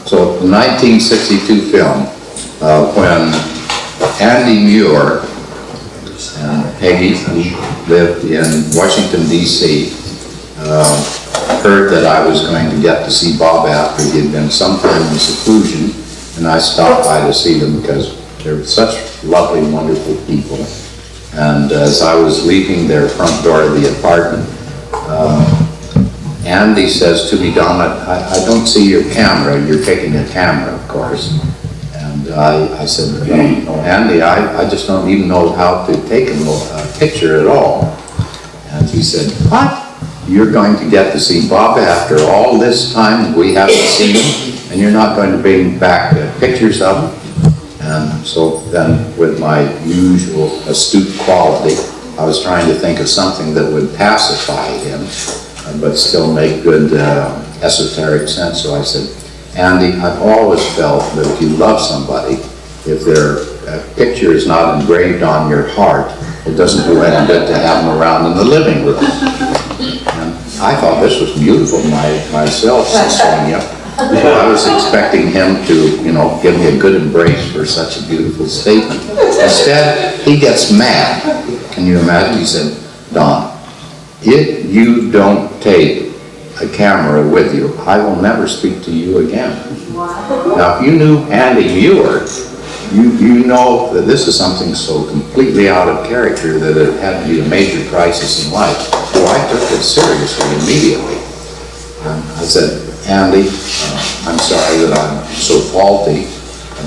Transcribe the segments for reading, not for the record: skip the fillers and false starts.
So the 1962 film, when Andy Muir and Peggy, who lived in Washington, D.C., heard that I was going to get to see Bob after he had been sometime in seclusion, and I stopped by to see them because they're such lovely, wonderful people. And as I was leaving their front door of the apartment, Andy says to me, Don, I don't see your camera. You're taking a camera, of course. And I said, no, Andy, I just don't even know how to take a picture at all. And he said, what? You're going to get to see Bob after all this time we haven't seen him, and you're not going to bring back pictures of him? And so then, with my usual astute quality, I was trying to think of something that would pacify him, but still make good esoteric sense. So I said, Andy, I've always felt that if you love somebody, if their picture is not engraved on your heart, it doesn't do any good to have them around in the living room. And I thought this was beautiful myself, Sonia. I was expecting him to, give me a good embrace for such a beautiful statement. Instead, he gets mad. Can you imagine? He said, Don, if you don't take a camera with you, I will never speak to you again. Now, if you knew Andy Muir, you know that this is something so completely out of character that it had to be a major crisis in life. So I took it seriously immediately. And I said, Andy, I'm sorry that I'm so faulty,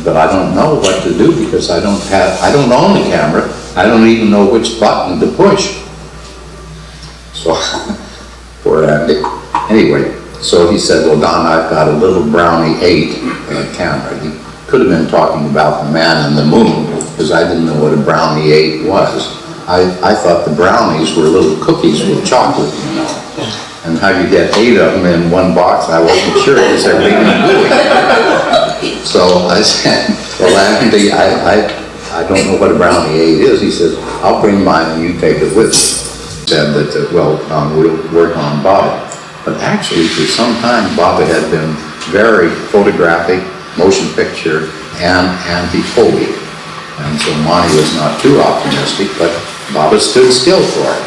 but I don't know what to do because I don't own the camera. I don't even know which button to push. So, poor Andy. Anyway, so he said, well, Don, I've got a little Brownie 8 camera. He could have been talking about the man in the moon, because I didn't know what a Brownie 8 was. I thought the brownies were little cookies with chocolate, and how you get 8 of them in one box, I wasn't sure because they're big and gooey. So I said, well, Andy, I don't know what a Brownie 8 is. He says, I'll bring mine and you take it with you. He said that, we'll work on Bob. But actually, for some time, Bob had been very photographic, motion picture, and anti-phobic. And so Monty was not too optimistic, but Baba stood still for it.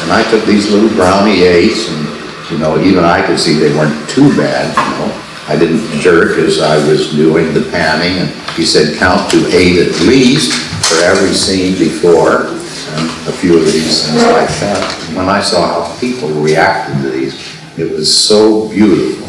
And I took these little Brownie 8s, and even I could see they weren't too bad, I didn't jerk as I was doing the panning, and he said count to 8 at least for every scene before, and a few of these things like that. When I saw how people reacted to these, it was so beautiful.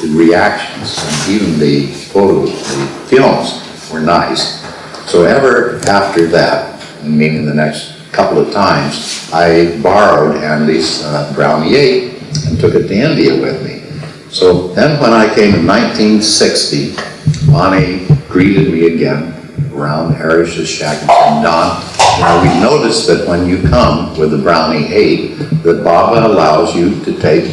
The reactions and even the photos, the films were nice. So ever after that, meaning the next couple of times, I borrowed Andy's Brownie 8 and took it to India with me. So then when I came in 1960, Bonnie greeted me again around Harris's shack and said, Don, we noticed that when you come with the Brownie 8, that Baba allows you to take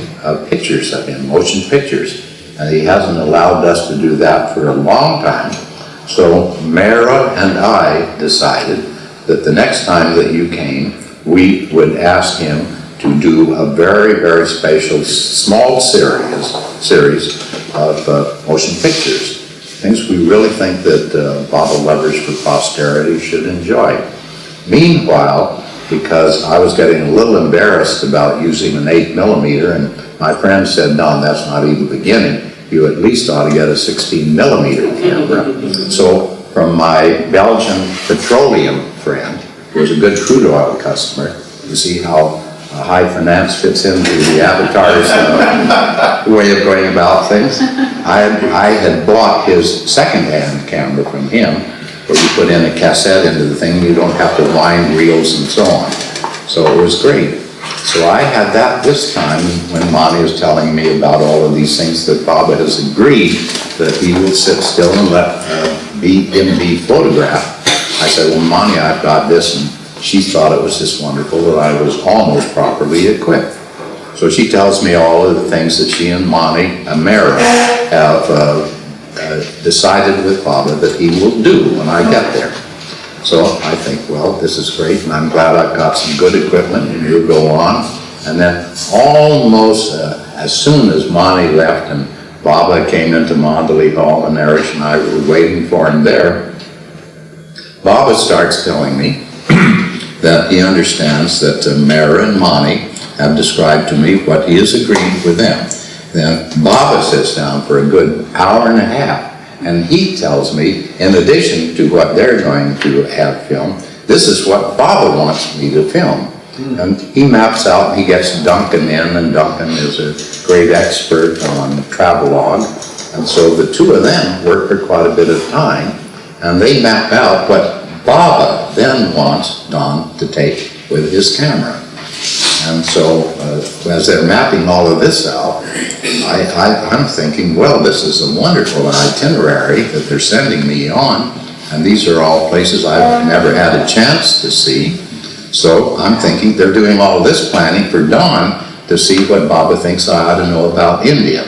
pictures of him, motion pictures. And he hasn't allowed us to do that for a long time. So Mara and I decided that the next time that you came, we would ask him to do a very, very special small series of motion pictures. Things we really think that Baba lovers for posterity should enjoy. Meanwhile, because I was getting a little embarrassed about using an 8mm, and my friend said, Don, that's not even beginning. You at least ought to get a 16mm camera. So from my Belgian petroleum friend, who was a good crude oil customer, you see how high finance fits into the Avatar's way of going about things. I had bought his second-hand camera from him, where you put in a cassette into the thing, you don't have to wind reels and so on. So it was great. So I had that this time when Monty was telling me about all of these things that Baba has agreed that he will sit still and let him be photographed. I said, well, Monty, I've got this, and she thought it was just wonderful that I was almost properly equipped. So she tells me all of the things that she and Monty and Mara have decided with Baba that he will do when I get there. So I think, well, this is great, and I'm glad I've got some good equipment, and he'll go on. And then almost as soon as Monty left and Baba came into Mondeley Hall, and Erich and I were waiting for him there. Baba starts telling me that he understands that Meher and Monty have described to me what he has agreed with them. Then Baba sits down for a good hour and a half, and he tells me, in addition to what they're going to have filmed, this is what Baba wants me to film. And he maps out, and he gets Duncan in, and Duncan is a great expert on travelogue. And so the two of them work for quite a bit of time, and they map out what Baba then wants Don to take with his camera. And so as they're mapping all of this out, I'm thinking, well, this is a wonderful itinerary that they're sending me on, and these are all places I've never had a chance to see. So I'm thinking they're doing all this planning for Don to see what Baba thinks I ought to know about India.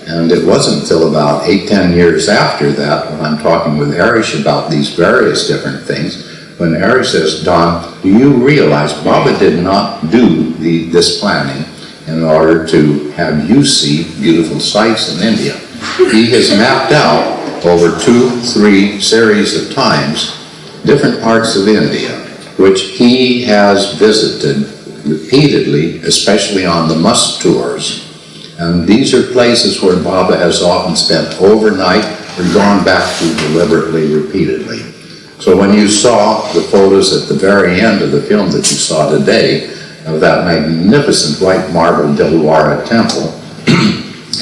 And it wasn't until about 8-10 years after that, when I'm talking with Erich about these various different things, when Erich says, Don, do you realize Baba did not do this planning in order to have you see beautiful sights in India? He has mapped out over 2-3 series of times different parts of India, which he has visited repeatedly, especially on the must tours. And these are places where Baba has often spent overnight or gone back to deliberately, repeatedly. So when you saw the photos at the very end of the film that you saw today of that magnificent white marble Dilwara temple,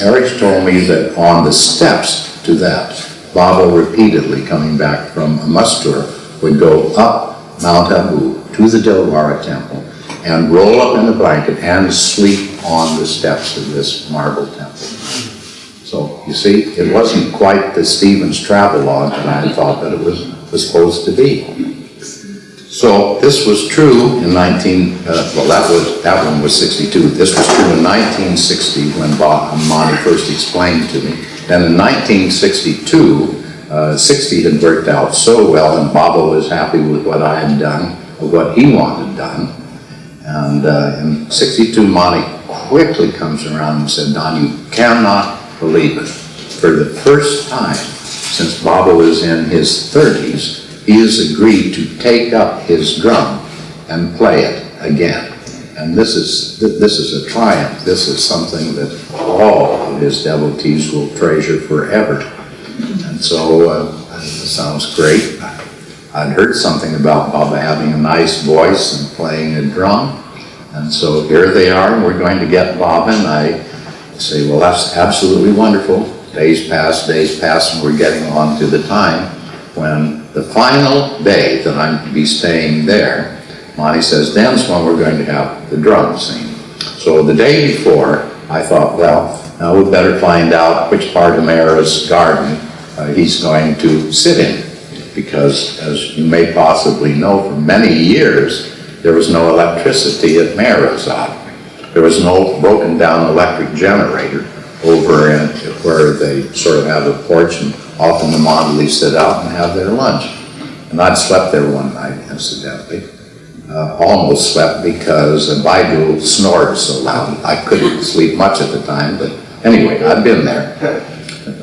Erich told me that on the steps to that, Baba repeatedly, coming back from a must tour, would go up Mount Abu to the Dilwara temple and roll up in a blanket and sleep on the steps of this marble temple. So you see, it wasn't quite the Stevens travelogue that I had thought that it was supposed to be. So this was true in that one was 62. This was true in 1960 when Monty first explained to me. Then in 1962, 60 had worked out so well, and Baba was happy with what I had done, or what he wanted done. And in 62, Monty quickly comes around and said, Don, you cannot believe it. For the first time since Baba was in his 30s, he has agreed to take up his drum and play it again. And this is a triumph. This is something that all of his devotees will treasure forever. And so it sounds great. I'd heard something about Baba having a nice voice and playing a drum. And so here they are, and we're going to get Baba, and I say, well, that's absolutely wonderful. Days pass, and we're getting on to the time when the final day that I'm to be staying there, Monty says, then's when we're going to have the drum scene. So the day before, I thought, well, now we better find out which part of Meher's garden he's going to sit in. Because, as you may possibly know, for many years, there was no electricity at Meher's. There was no broken down electric generator over in where they sort of have a porch, and often the Mondeleys sit out and have their lunch. And I'd slept there one night, incidentally. Almost slept because Baidu snored so loud. I couldn't sleep much at the time, but anyway, I'd been there.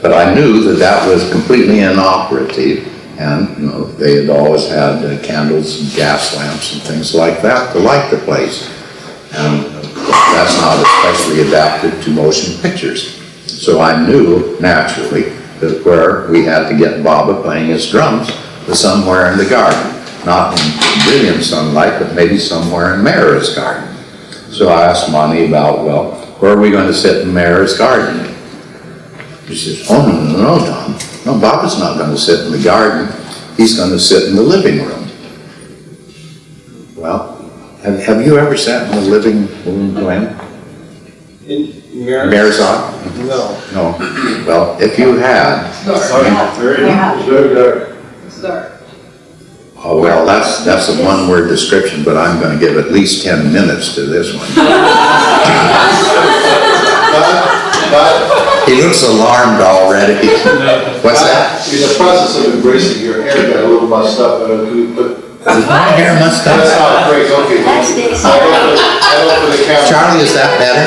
But I knew that that was completely inoperative, and you know, they had always had candles and gas lamps and things like that to light the place. And that's not especially adapted to motion pictures. So I knew, naturally, that where we had to get Baba playing his drums was somewhere in the garden. Not in brilliant sunlight, but maybe somewhere in Meher's garden. So I asked Monty about, well, where are we going to sit in Meher's garden? He says, oh, no, Don. No, Baba's not going to sit in the garden. He's going to sit in the living room. Well, have you ever sat in the living room, Glenn? In Meher's garden? No. No. Well, if you had... It's dark. Oh, well, that's a one-word description, but I'm going to give at least 10 minutes to this one. But He looks alarmed already. What's that? in the process of embracing your hair got a little mussed up, but Is my hair messed up? that's not great. Okay, thank you. I don't for the camera. Charlie, is that better?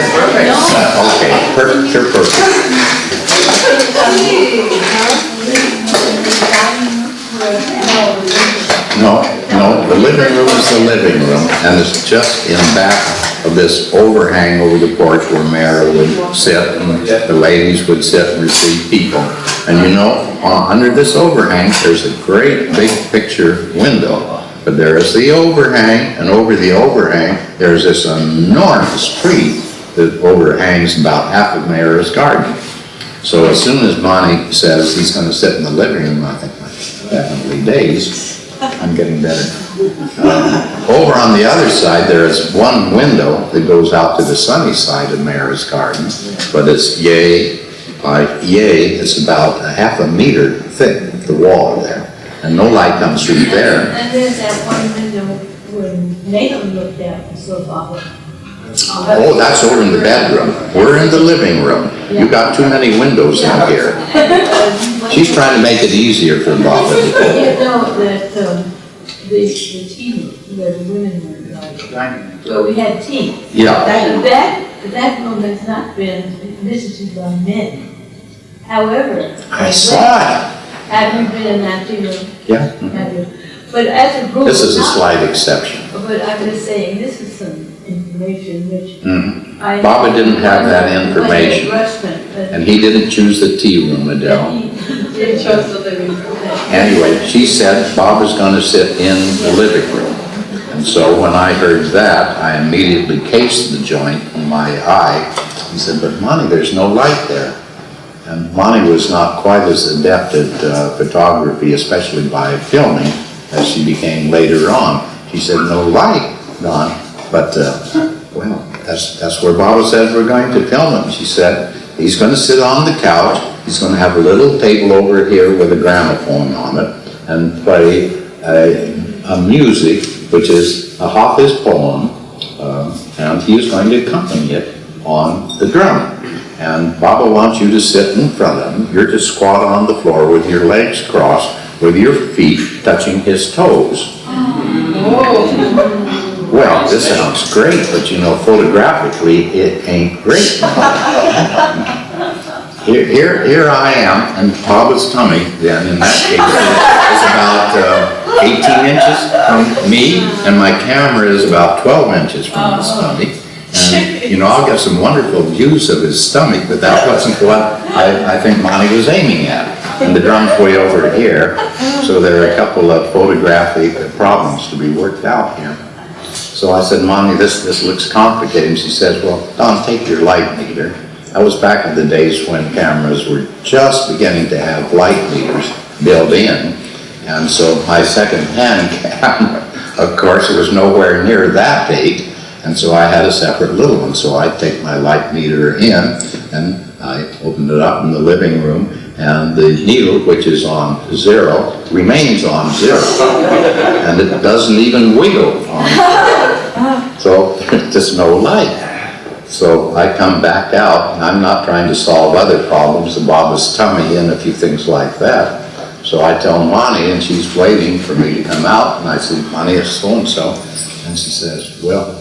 Okay, perfect, sure, perfect. No, the living room is the living room, and it's just in back of this overhang over the porch where Mayor would sit, and the ladies would sit and receive people. And you know, under this overhang, there's a great big picture window. But there is the overhang, and over the overhang, there's this enormous tree that overhangs about half of Mayor's garden. So as soon as Bonnie says he's going to sit in the living room, I think, my heavenly days, I'm getting better. Over on the other side, there is one window that goes out to the sunny side of Mayor's garden, but it's yay by yay. It's about a half a meter thick, the wall there, and no light comes through there. And there's that one window when Nathan looked out and so forth. Oh, that's over in the bedroom. We're in the living room. You got too many windows in here. She's trying to make it easier for Bob. You know that the tea, where the women were like, well, we had tea. Yeah. That room has not been visited by men. However, I saw it. have you been in that tea room? Yeah. Have you? But as a group. This is a slight exception. But I'm just saying, this is some information which I. Baba didn't have that information. And And he didn't choose the tea room, Adele. he chose the living room. Anyway, she said Bob is going to sit in the living room. And so when I heard that, I immediately cased the joint in my eye. He said, but Monty, there's no light there. And Monty was not quite as adept at photography, especially by filming, as she became later on. She said, no light, Don. But, well, that's where Baba says we're going to film him. She said, he's going to sit on the couch. He's going to have a little table over here with a gramophone on it and play a music, which is a Hafiz poem, and he is going to accompany it on the drum. And Baba wants you to sit in front of him. You're to squat on the floor with your legs crossed, with your feet touching his toes. Well, this sounds great, but you know, photographically, it ain't great. Here I am, and Baba's tummy, then in that case, is about 18 inches from me, and my camera is about 12 inches from his stomach. And, you know, I'll get some wonderful views of his stomach, but that wasn't what I think Monty was aiming at. And the drum's way over here, so there are a couple of photographic problems to be worked out here. So I said, Monty, this looks complicated. And she says, well, Don, take your light meter. That was back in the days when cameras were just beginning to have light meters built in. And so my second-hand camera, of course, it was nowhere near that big. And so I had a separate little one. So I take my light meter in, and I opened it up in the living room, and the needle, which is on 0, remains on 0. And it doesn't even wiggle on 0. So there's just no light. So I come back out, and I'm not trying to solve other problems, the Baba's tummy and a few things like that. So I tell Monty, and she's waiting for me to come out, and I say, Monty, it's so-and-so. And she says, well,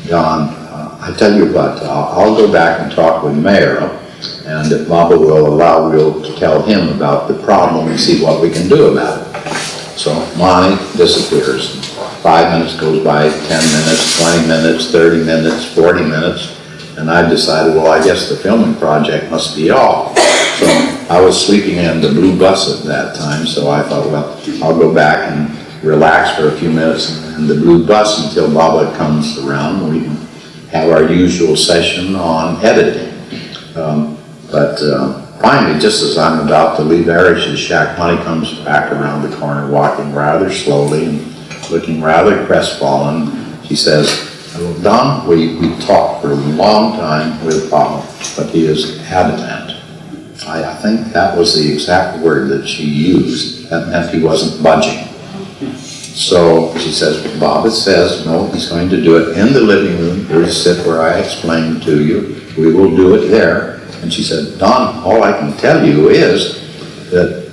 Don, I tell you what, I'll go back and talk with Mayor, and if Baba will allow, we'll tell him about the problem and see what we can do about it. So Monty disappears. 5 minutes goes by, 10 minutes, 20 minutes, 30 minutes, 40 minutes, and I decided, well, I guess the filming project must be off. So I was sleeping in the blue bus at that time, so I thought, well, I'll go back and relax for a few minutes in the blue bus until Baba comes around and we can have our usual session on editing. Finally, just as I'm about to leave Erish's shack, Monty comes back around the corner walking rather slowly and looking rather crestfallen. She says, well, Don, we talked for a long time with Baba, but he is adamant. I think that was the exact word that she used. That meant he wasn't budging. So she says, Baba says, no, he's going to do it in the living room. You're to sit where I explained to you. We will do it there. And she said, Don, all I can tell you is that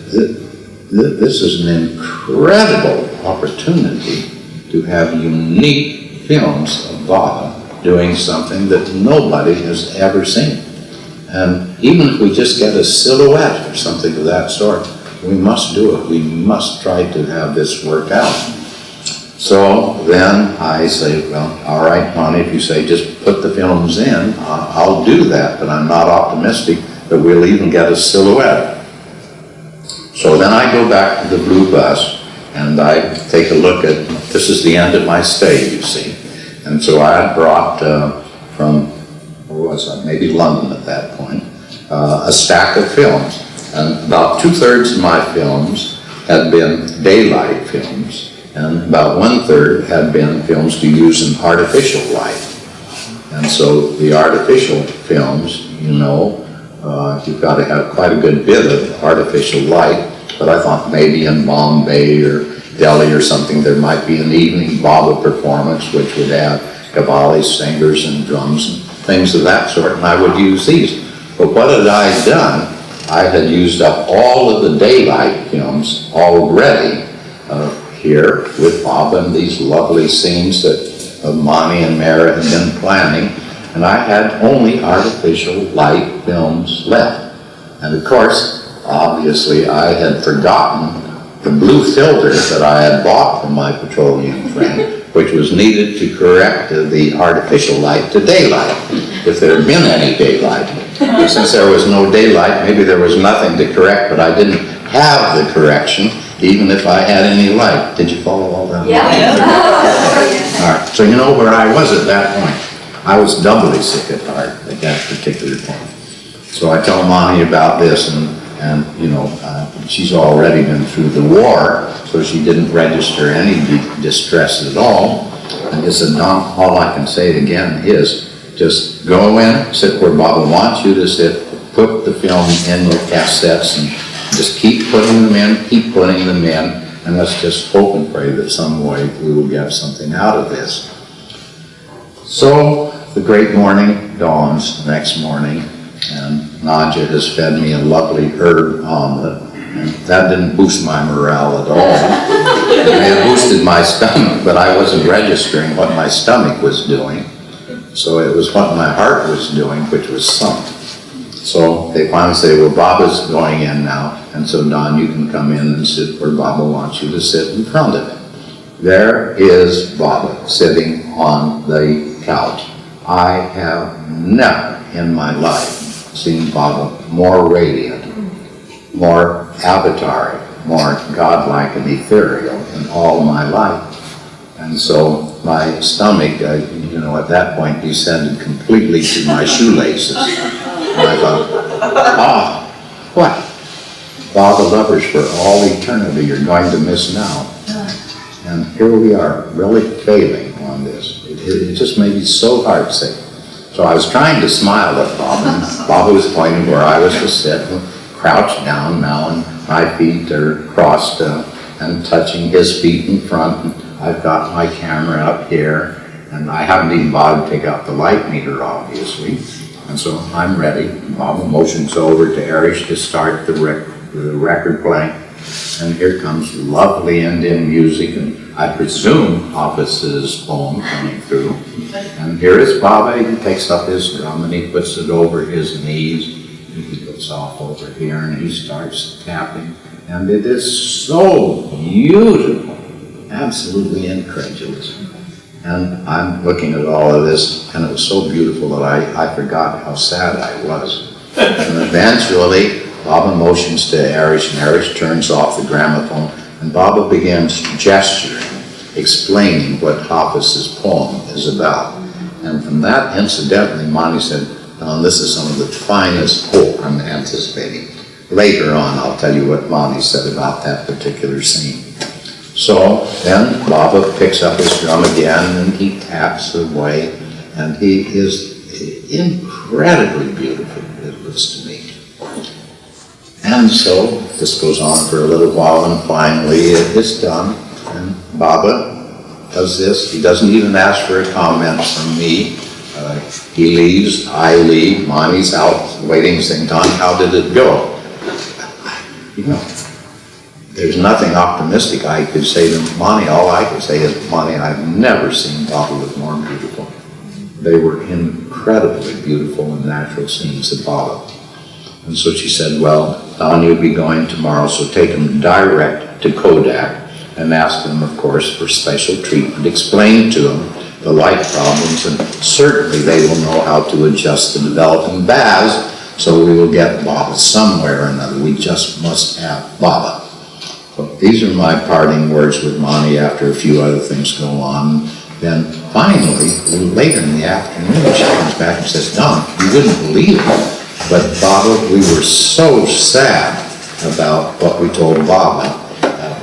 this is an incredible opportunity to have unique films of Baba doing something that nobody has ever seen. And even if we just get a silhouette or something of that sort, we must do it. We must try to have this work out. So then I say, well, all right, Monty, if you say just put the films in, I'll do that, but I'm not optimistic that we'll even get a silhouette. So then I go back to the blue bus and I take a look at, this is the end of my stay, you see. And so I had brought from, where was I, maybe London at that point, a stack of films. And about 2/3 of my films had been daylight films, and about 1/3 had been films to use in artificial light. And so the artificial films, you know, you've got to have quite a good bit of artificial light, but I thought maybe in Bombay or Delhi or something there might be an evening Baba performance which would have Qawwali singers and drums and things of that sort, and I would use these. But what had I done? I had used up all of the daylight films already here with Baba and these lovely scenes that Mani and Mera had been planning, and I had only artificial light films left. And of course, obviously, I had forgotten the blue filter that I had bought from my petroleum friend, which was needed to correct the artificial light to daylight, if there had been any daylight. But since there was no daylight, maybe there was nothing to correct, but I didn't have the correction, even if I had any light. Did you follow all that? Yeah. All right, so you know where I was at that point. I was doubly sick at heart at that particular point. So I tell Mani about this, and you know, she's already been through the war, so she didn't register any distress at all. And I said, Don, all I can say again is, just go in, sit where Baba wants you to sit, put the film in your cassettes, and just keep putting them in, and let's just hope and pray that some way we will get something out of this. So the great morning dawns the next morning, and Nadja has fed me a lovely herb omelet, and that didn't boost my morale at all. It boosted my stomach, but I wasn't registering what my stomach was doing. So it was what my heart was doing, which was sunk. So they finally say, well, Baba's going in now, and so Don, you can come in and sit where Baba wants you to sit in front of him. There is Baba sitting on the couch. I have never in my life seen Baba more radiant, more avatar, more godlike and ethereal in all my life. And so my stomach, you know, at that point descended completely to my shoelaces. And I thought, what? Baba lovers for all eternity, you're going to miss now. And here we are, really failing on this. It just made me so heartsick. So I was trying to smile at Baba, and Baba was pointing where I was to sit, and crouched down now, and my feet are crossed and touching his feet in front. And I've got my camera up here, and I haven't even bothered to take out the light meter, obviously. And so I'm ready. Baba motions over to Arish to start the record playing. And here comes lovely Indian music, and I presume Hafizz's poem coming through. And here is Baba. He takes up his drum and he puts it over his knees. He puts off over here and he starts tapping. And it is so beautiful, absolutely incredulous. And I'm looking at all of this, and it was so beautiful that I forgot how sad I was. And eventually, Baba motions to Arish, and Arish turns off the gramophone, and Baba begins gesturing, explaining what Hafizz's poem is about. And from that, incidentally, Mani said, this is some of the finest hope I'm anticipating. Later on, I'll tell you what Mani said about that particular scene. So then Baba picks up his drum again, and he taps away, and he is incredibly beautiful, it looks to me. And so this goes on for a little while, and finally it is done. And Baba does this. He doesn't even ask for a comment from me. He leaves, I leave, Mani's out waiting, saying, Don, how did it go? You know, there's nothing optimistic I could say to Mani. All I could say is, Mani, I've never seen Baba look more beautiful. they were incredibly beautiful and natural scenes of Baba. And so she said, well, Don, you'll be going tomorrow, so take them direct to Codec and ask them, of course, for special treatment. Explain to them the light problems, and certainly they will know how to adjust the developing baths, so we will get Baba somewhere or another. We just must have Baba. So these are my parting words with Monty after a few other things go on. Then finally, a little later in the afternoon, she comes back and says, Don, you wouldn't believe it, but Baba, we were so sad about what we told Baba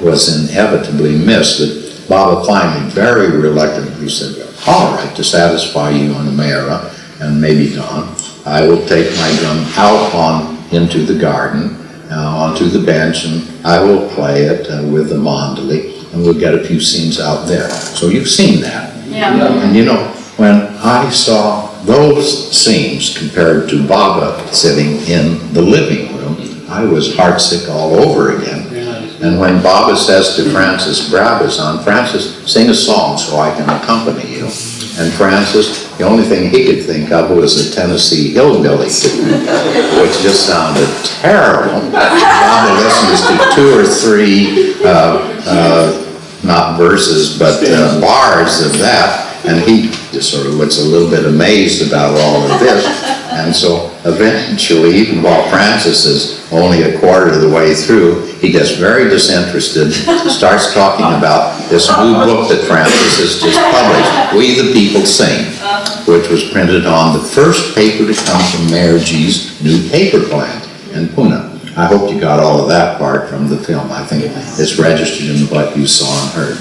was inevitably missed, that Baba finally, very reluctantly said, all right, to satisfy you on the Mehera, and maybe Don, I will take my drum out on into the garden, onto the bench, and I will play it with the mandali, and we'll get a few scenes out there. So you've seen that. Yeah. And you know, when I saw those scenes compared to Baba sitting in the living room, I was heartsick all over again. And when Baba says to Francis Brabazon, Francis, sing a song so I can accompany you. And Francis, the only thing he could think of was a Tennessee hillbilly tune, which just sounded terrible. Baba listens to 2 or 3, not verses, but bars of that, and he just sort of looks a little bit amazed about all of this. And so eventually, even while Francis is only a quarter of the way through, he gets very disinterested, starts talking about this new book that Francis has just published, We the People Sing, which was printed on the first paper to come from Mayor G's new paper plant in Pune. I hope you got all of that part from the film. I think it's registered in what you saw and heard.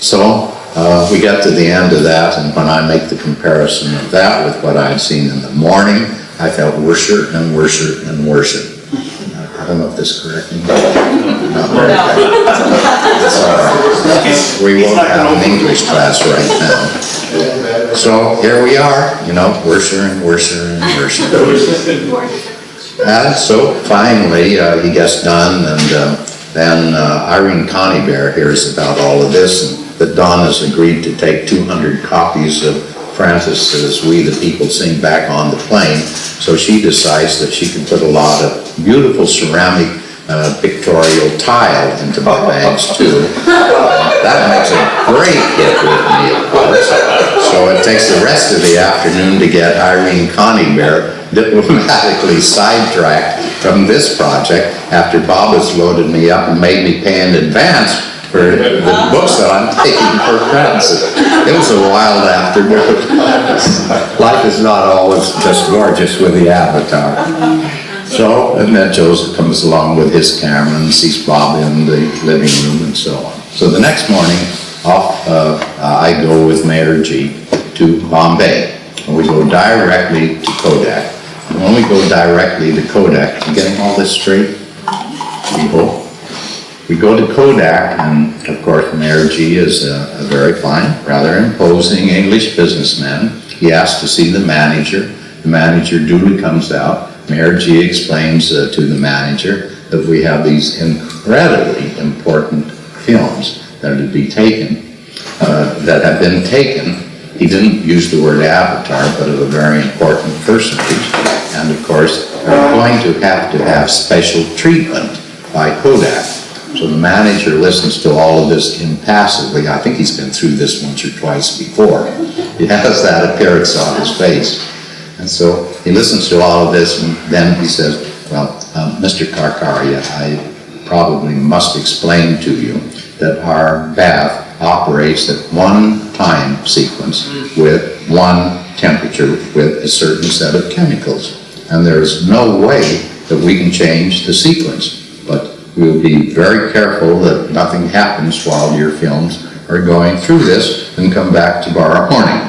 So we got to the end of that, and when I make the comparison of that with what I had seen in the morning, I felt worser and worser and worser. I don't know if this is correct. No. It's all right. We won't have an English class right now. So here we are, you know, worser and worser and worser. And so finally he gets done, and then Irene Coneybear hears about all of this, and that Don has agreed to take 200 copies of Francis's We the People Sing back on the plane. So she decides that she can put a lot of beautiful ceramic pictorial tile into my bags too. That makes a great hit with me, of course. So it takes the rest of the afternoon to get Irene Coneybear diplomatically sidetracked from this project after Bob has loaded me up and made me pay in advance for the books that I'm taking for Francis. It was a wild afternoon. Life is not always just gorgeous with the avatar. So, and then Joseph comes along with his camera and sees Bob in the living room and so on. So the next morning, off I go with Mayor G to Bombay, and we go directly to Codec. And when we go directly to Codec, I'm getting all this straight, people. We go to Codec, and of course Mayor G is a very fine, rather imposing English businessman. He asks to see the manager. The manager duly comes out. Mayor G explains to the manager that we have these incredibly important films that are to be taken, that have been taken. He didn't use the word avatar, but of a very important personage. And of course, they're going to have special treatment by Codec. So the manager listens to all of this impassively. I think he's been through this once or twice before. He has that appearance on his face. And so he listens to all of this, and then he says, well, Mr. Karkaria, I probably must explain to you that our bath operates at one time sequence with one temperature with a certain set of chemicals. And there's no way that we can change the sequence. But we'll be very careful that nothing happens while your films are going through this and come back tomorrow morning.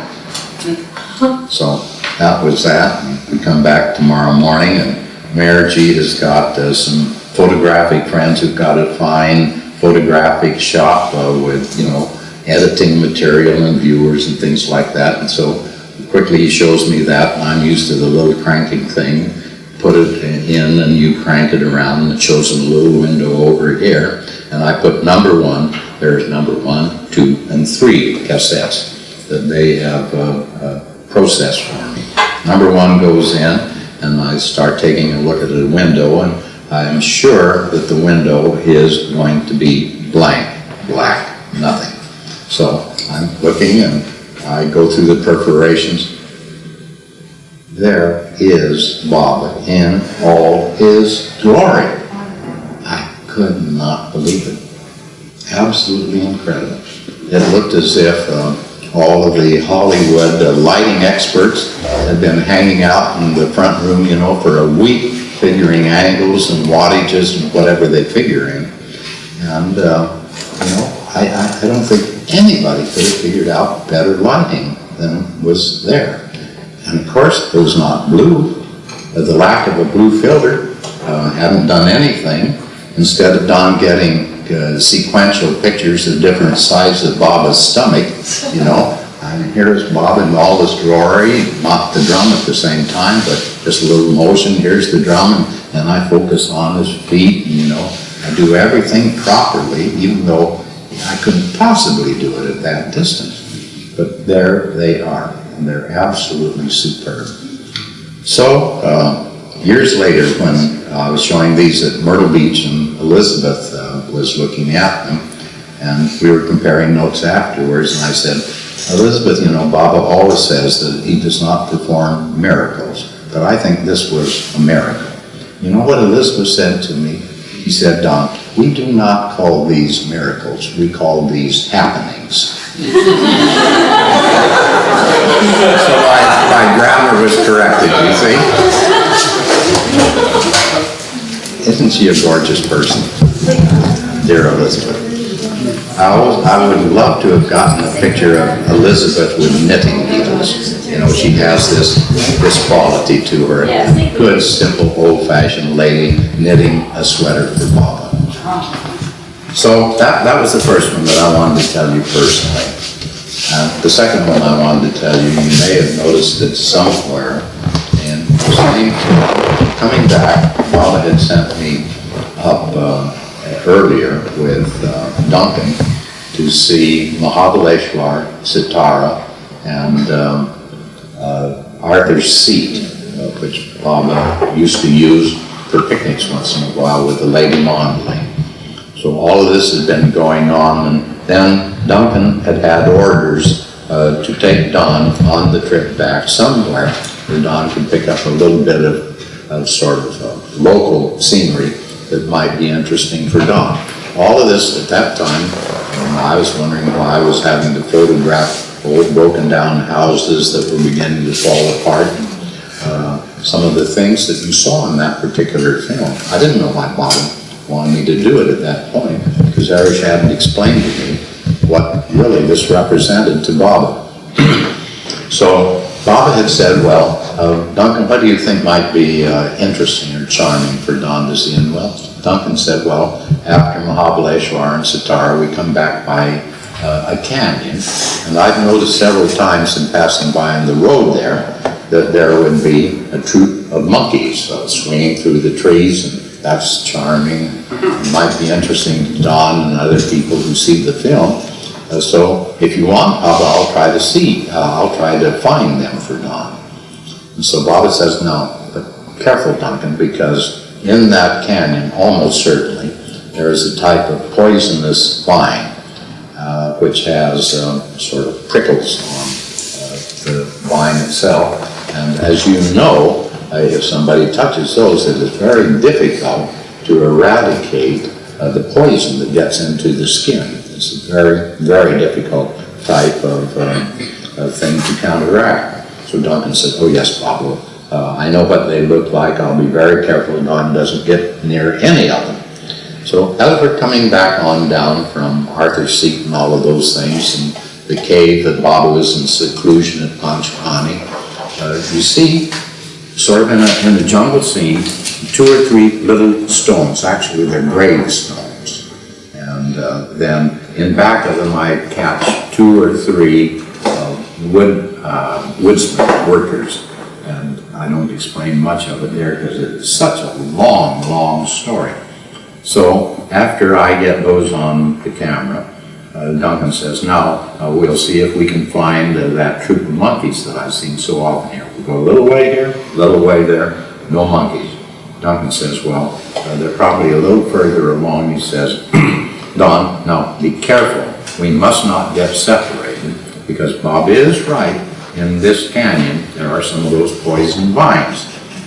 So that was that. We come back tomorrow morning, and Mayor G has got some photographic friends who've got a fine photographic shop with, you know, editing material and viewers and things like that. And so quickly he shows me that, and I'm used to the little cranking thing. Put it in, and you crank it around, and it shows a little window over here. And I put number 1, there's number 1, 2, and 3 cassettes that they have process for me. Number one goes in, and I start taking a look at the window, and I'm sure that the window is going to be blank, black, nothing. So I'm looking, and I go through the perforations. There is Bob in all his glory. I could not believe it. Absolutely incredible. It looked as if all of the Hollywood lighting experts had been hanging out in the front room, you know, for a week, figuring angles and wattages and whatever they figure in. And, you know, I don't think anybody could have figured out better lighting than was there. And of course, it was not blue. The lack of a blue filter hadn't done anything. Instead of Don getting sequential pictures of different sides of Baba's stomach, you know, and here's Bob in all his glory, not the drum at the same time, but just a little motion, here's the drum, and I focus on his feet, and, you know, I do everything properly, even though I couldn't possibly do it at that distance. But there they are, and they're absolutely superb. So, years later, when I was showing these at Myrtle Beach, and Elizabeth was looking at them, and we were comparing notes afterwards, and I said, Elizabeth, you know, Baba always says that he does not perform miracles, but I think this was a miracle. You know what Elizabeth said to me? She said, Don, we do not call these miracles, we call these happenings. So my grammar was corrected, you see? Isn't she a gorgeous person? Dear Elizabeth. I would love to have gotten a picture of Elizabeth with knitting needles. You know, she has this quality to her. A good, simple, old-fashioned lady knitting a sweater for Baba. So that was the first one that I wanted to tell you personally. The second one I wanted to tell you, you may have noticed that somewhere in the same coming back, Baba had sent me up earlier with Duncan to see MeherBabaLibrary, Sitara, and Arthur's Seat, which Baba used to use for picnics once in a while with the Lady Mondling. So all of this had been going on, and then Duncan had orders to take Don on the trip back somewhere where Don could pick up a little bit of sort of local scenery that might be interesting for Don. All of this at that time, I was wondering why I was having to photograph old broken down houses that were beginning to fall apart. Some of the things that you saw in that particular film, I didn't know why Baba wanted me to do it at that point, because Arish hadn't explained to me what really this represented to Baba. So Baba had said, well, Duncan, what do you think might be interesting or charming for Don to see? And well, Duncan said, well, after MeherBabaLibrary and Sitara, we come back by a canyon, and I've noticed several times in passing by on the road there that there would be a troop of monkeys swinging through the trees, and that's charming. It might be interesting to Don and other people who see the film. So if you want, I'll try to find them for Don. And so Baba says, no, but careful, Duncan, because in that canyon, almost certainly, there is a type of poisonous vine which has sort of prickles on the vine itself. And as you know, if somebody touches those, it is very difficult to eradicate the poison that gets into the skin. It's a very, very difficult type of thing to counteract. So Duncan said, oh yes, Baba, I know what they look like. I'll be very careful Don doesn't get near any of them. So as we're coming back on down from Arthur's Seat and all of those things, and the cave that Baba was in seclusion at Panchkani, you see, sort of in a jungle scene, 2 or 3 little stones. Actually, they're gravestones. And then in back of them, I catch 2 or 3 woodsmith workers. And I don't explain much of it there because it's such a long, long story. So after I get those on the camera, Duncan says, now we'll see if we can find that troop of monkeys that I've seen so often here. We go a little way here, a little way there, no monkeys. Duncan says, well, they're probably a little further along. He says, Don, now be careful. We must not get separated, because Bob is right. In this canyon, there are some of those poison vines.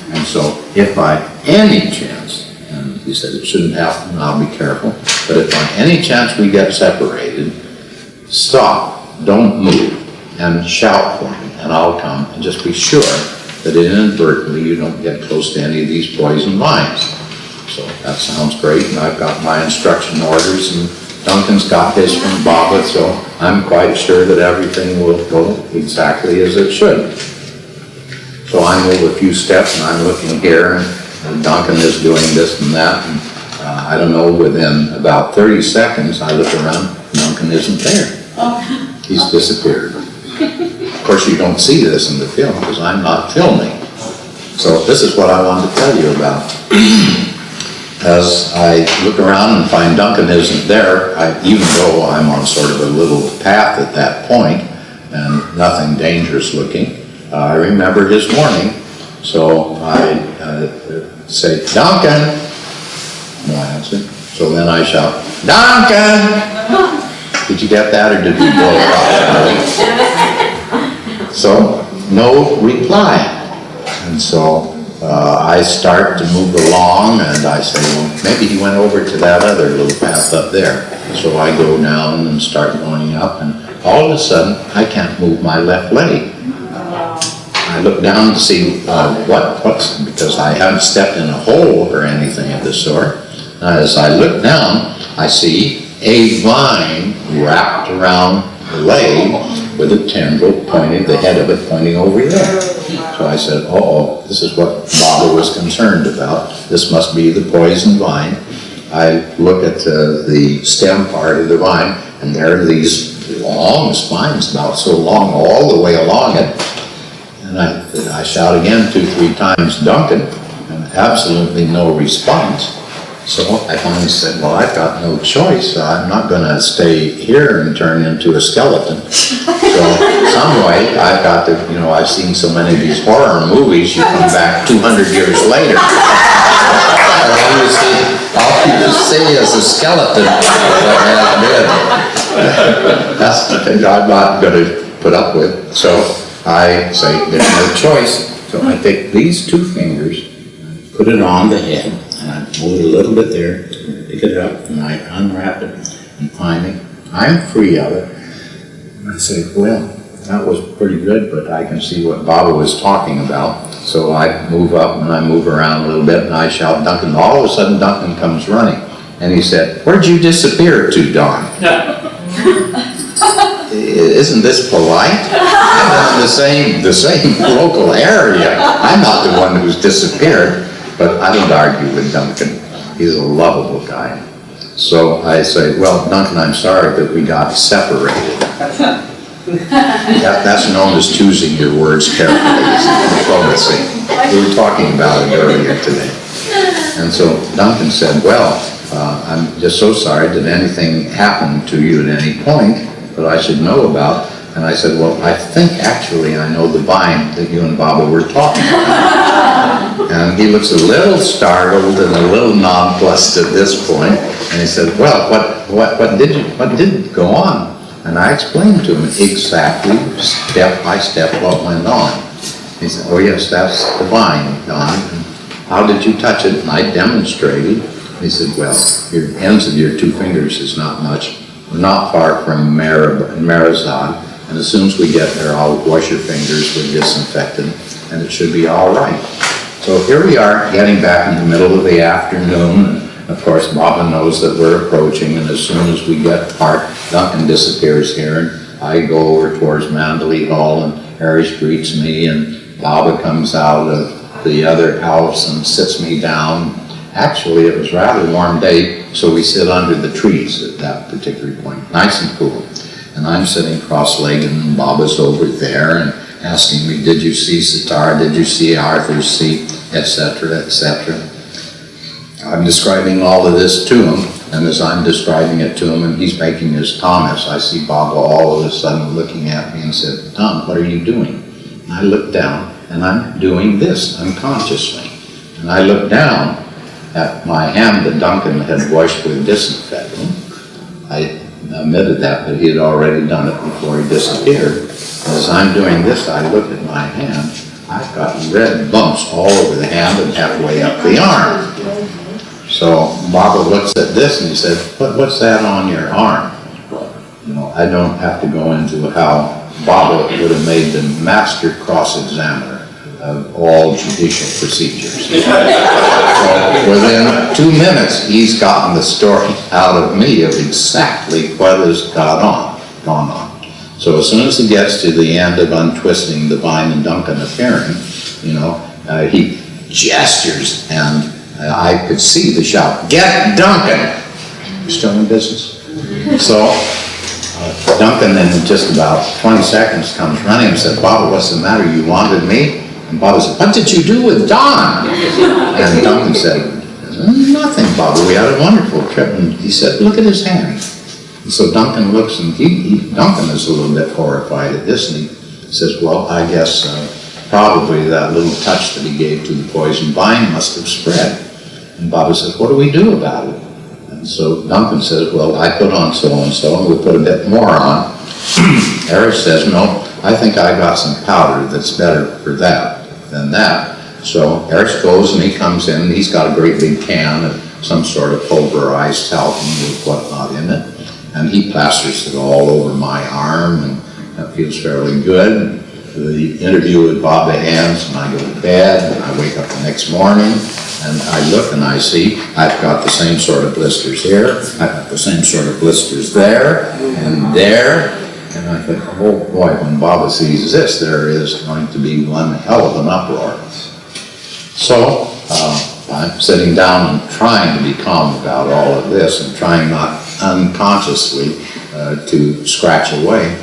And so if by any chance, and he said it shouldn't happen, I'll be careful, but if by any chance we get separated, stop, don't move, and shout for me, and I'll come, and just be sure that inadvertently you don't get close to any of these poison vines. So that sounds great, and I've got my instruction orders, and Duncan's got his from Baba, so I'm quite sure that everything will go exactly as it should. So I move a few steps, and I'm looking here, and Duncan is doing this and that, and I don't know, within about 30 seconds, I look around, Duncan isn't there. He's disappeared. Of course, you don't see this in the film, because I'm not filming. So this is what I wanted to tell you about. As I look around and find Duncan isn't there, even though I'm on sort of a little path at that point, and nothing dangerous looking, I remember his warning. So I say, Duncan! No answer. So then I shout, Duncan! Did you get that, or did we blow it off? So, no reply. And so I start to move along, and I say, well, maybe he went over to that other little path up there. So I go down and start going up, and all of a sudden, I can't move my left leg. I look down to see what's, because I haven't stepped in a hole or anything of the sort. As I look down, I see a vine wrapped around the leg with a tendril pointing, the head of it pointing over there. So I said, uh-oh, this is what Baba was concerned about. This must be the poison vine. I look at the stem part of the vine, and there are these long spines, about so long, all the way along it. And I shout again 2-3 times, Duncan, and absolutely no response. So I finally said, well, I've got no choice. I'm not going to stay here and turn into a skeleton. So some way, I've got to, I've seen so many of these horror movies, you come back 200 years later. All you see is a skeleton that has been. That's the thing I'm not going to put up with. So I say, there's no choice. So I take these 2 fingers, put it on the head, and I move it a little bit there, pick it up, and I unwrap it, and finally, I'm free of it. And I say, well, that was pretty good, but I can see what Baba was talking about. So I move up, and I move around a little bit, and I shout, Duncan. All of a sudden, Duncan comes running, and he said, where'd you disappear to, Don? Isn't this polite? I'm in the same local area. I'm not the one who's disappeared. But I don't argue with Duncan. He's a lovable guy. So I say, well, Duncan, I'm sorry that we got separated. That's known as choosing your words carefully. It's diplomacy. We were talking about it earlier today. And so Duncan said, well, I'm just so sorry. Did anything happen to you at any point that I should know about? And I said, well, I think actually I know the vine that you and Baba were talking about. And he looks a little startled and a little nonplussed at this point. And he said, well, what did go on? And I explained to him exactly, step by step, what went on. He said, oh yes, that's the vine, Don. And how did you touch it? And I demonstrated. He said, well, your ends of your 2 fingers is not much. We're not far from Meherbabad. And as soon as we get there, I'll wash your fingers with disinfectant, and it should be all right. So here we are, getting back in the middle of the afternoon. And of course, Baba knows that we're approaching, and as soon as we get apart, Duncan disappears here, and I go over towards Mandalay Hall, and Harris greets me, and Baba comes out of the other house and sits me down. Actually, it was a rather warm day, so we sit under the trees at that particular point, nice and cool. And I'm sitting cross-legged, and Baba's over there and asking me, did you see Sitar, did you see Arthur's seat, etc., etc. I'm describing all of this to him, And as I'm describing it to him and he's making his comments, I see Baba all of a sudden looking at me and said, "Don, what are you doing?" And I look down and I'm doing this unconsciously. And I look down at my hand that Duncan had washed with disinfectant. I admitted that, but he had already done it before he disappeared. As I'm doing this, I look at my hand. I've got red bumps all over the hand and halfway up the arm. So Baba looks at this and he said, "What's that on your arm?" You know, I don't have to go into how Baba would have made the master cross-examiner of all judicial procedures. So within 2 minutes, he's gotten the story out of me of exactly what has gone on. So as soon as he gets to the end of untwisting the vine and Duncan appearing, you know, he gestures and I could see the shout, "Get Duncan!" You're still in business? So Duncan in just about 20 seconds comes running and said, "Baba, what's the matter? You wanted me?" And Baba said, "What did you do with Don?" And Duncan said, "Nothing, Baba. We had a wonderful trip." And he said, "Look at his hand." And so Duncan looks and Duncan is a little bit horrified at this and he says, "Well, I guess probably that little touch that he gave to the poison vine must have spread." And Baba says, "What do we do about it?" And so Duncan says, "Well, I put on so-and-so and we'll put a bit more on." Eric says, "No, I think I got some powder that's better for that than that." So Eric goes and he comes in and he's got a great big can of some sort of pulverized talcum with whatnot in it. And he plasters it all over my arm and that feels fairly good. The interview with Baba ends and I go to bed and I wake up the next morning and I look and I see I've got the same sort of blisters here, I've got the same sort of blisters there and there. And I think, oh boy, when Baba sees this, there is going to be one hell of an uproar. So I'm sitting down and trying to be calm about all of this and trying not unconsciously to scratch away.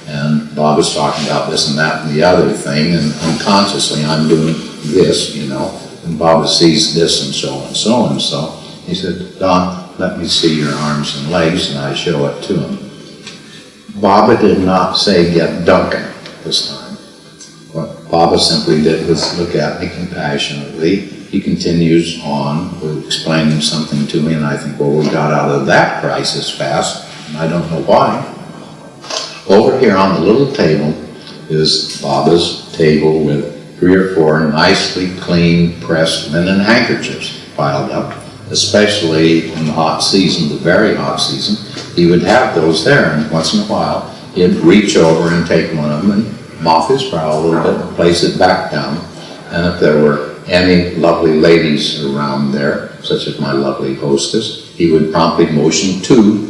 And Baba's talking about this and that and the other thing, and unconsciously I'm doing this, you know, and Baba sees this and so and so and so. He said, "Don, let me see your arms and legs," and I show it to him. Baba did not say, "Get Duncan," this time. What Baba simply did was look at me compassionately. He continues on with explaining something to me, and I think, well, we got out of that crisis fast, and I don't know why. Over here on the little table is Baba's table with 3 or 4 nicely clean pressed linen handkerchiefs piled up, especially in the hot season, the very hot season. He would have those there, and once in a while he'd reach over and take one of them and mop his brow a little bit and place it back down. And if there were any lovely ladies around there, such as my lovely hostess, he would promptly motion to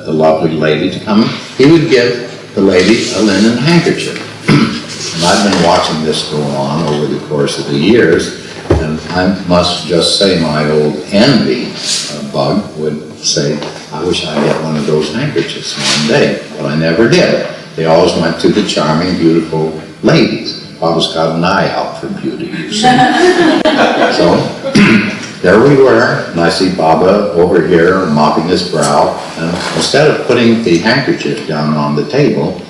the lovely lady to come. He would give the lady a linen handkerchief. And I've been watching this go on over the course of the years, and I must just say my old envy bug would say, "I wish I'd get one of those handkerchiefs one day," but I never did. They always went to the charming, beautiful ladies. Baba's got an eye out for beauty, you see. So there we were, and I see Baba over here mopping his brow, and instead of putting the handkerchief down on the table,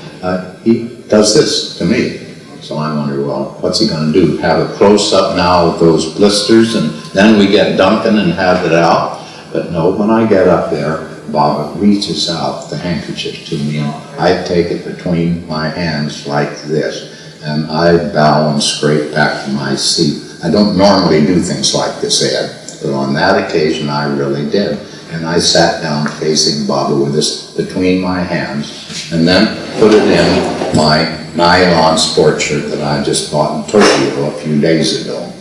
he does this to me. So I wonder, well, what's he going to do? Have a close-up now of those blisters, and then we get Duncan and have it out? But no, when I get up there, Baba reaches out the handkerchief to me, and I take it between my hands like this, and I bow and scrape back to my seat. I don't normally do things like this, Ed, but on that occasion I really did. And I sat down facing Baba with this between my hands, and then put it in my nylon sport shirt that I just bought in Tokyo a few days ago.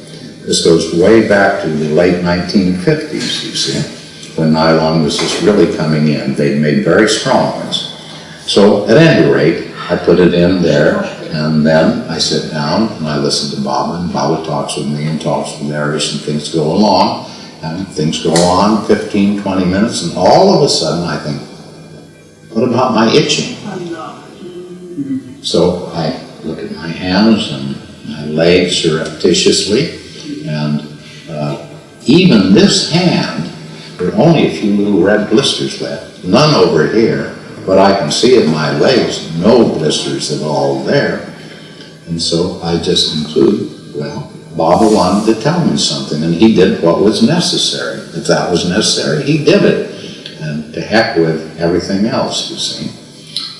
This goes way back to the late 1950s, you see, when nylon was just really coming in. They'd made very strong ones. So at any rate, I put it in there, and then I sit down and I listen to Baba, and Baba talks with me and talks with Arius, and things go along, and things go on 15, 20 minutes, and all of a sudden I think, what about my itching? So I look at my hands and my legs surreptitiously, and even this hand, are only a few little red blisters left. None over here, but I can see in my legs, no blisters at all there. And so I just concluded, well, Baba wanted to tell me something, and he did what was necessary. If that was necessary, he did it. And to heck with everything else, you see.